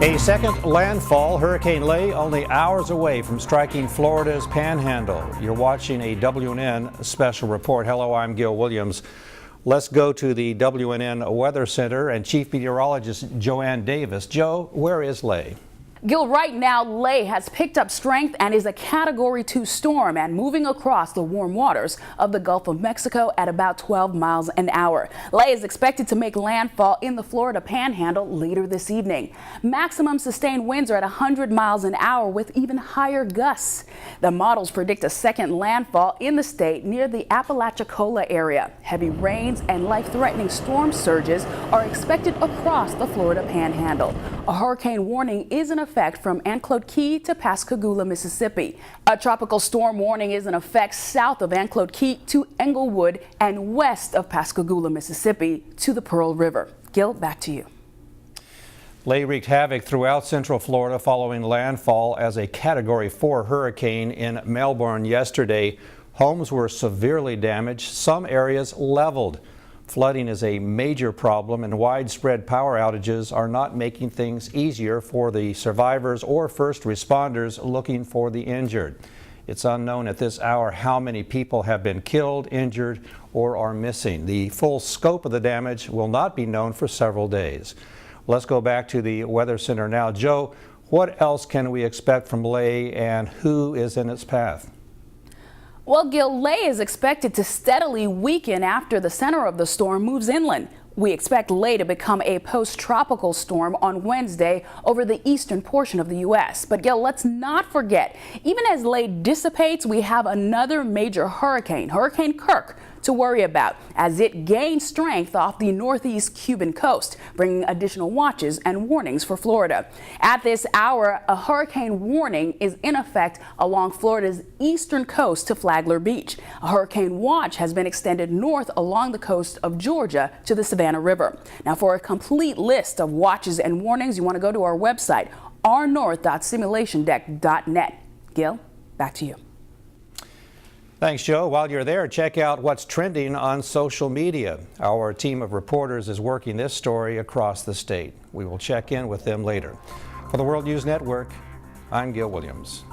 A second landfall, Hurricane Lay, only hours away from striking Florida's Panhandle. You're watching a WNN special report. Hello, I'm Gil Williams. Let's go to the WNN Weather Center and Chief Meteorologist Joanne Davis. Joe, where is Lay? Gil, right now, Lay has picked up strength and is a Category 2 storm and moving across the warm waters of the Gulf of Mexico at about 12 miles an hour. Lay is expected to make landfall in the Florida Panhandle later this evening. Maximum sustained winds are at 100 miles an hour with even higher gusts. The models predict a second landfall in the state near the Apalachicola area. Heavy rains and life-threatening storm surges are expected across the Florida Panhandle. A hurricane warning is in effect from Anclote Key to Pascagoula, Mississippi. A tropical storm warning is in effect south of Anclote Key to Englewood and west of Pascagoula, Mississippi to the Pearl River. Gil, back to you. Lay wreaked havoc throughout central Florida following landfall as a Category 4 hurricane in Melbourne yesterday. Homes were severely damaged, some areas leveled. Flooding is a major problem, and widespread power outages are not making things easier for the survivors or first responders looking for the injured. It's unknown at this hour how many people have been killed, injured, or are missing. The full scope of the damage will not be known for several days. Let's go back to the Weather Center now. Joe, what else can we expect from Lay, and who is in its path? Well, Gil, Lay is expected to steadily weaken after the center of the storm moves inland. We expect Lay to become a post-tropical storm on Wednesday over the eastern portion of the U.S. But Gil, let's not forget, even as Lay dissipates, we have another major hurricane, Hurricane Kirk, to worry about as it gains strength off the northeast Cuban coast, bringing additional watches and warnings for Florida. At this hour, a hurricane warning is in effect along Florida's eastern coast to Flagler Beach. A hurricane watch has been extended north along the coast of Georgia to the Savannah River. Now, for a complete list of watches and warnings, you want to go to our website, rnorth.simulationdeck.net. Gil, back to you. Thanks, Joe. While you're there, check out what's trending on social media. Our team of reporters is working this story across the state. We will check in with them later. For the World News Network, I'm Gil Williams.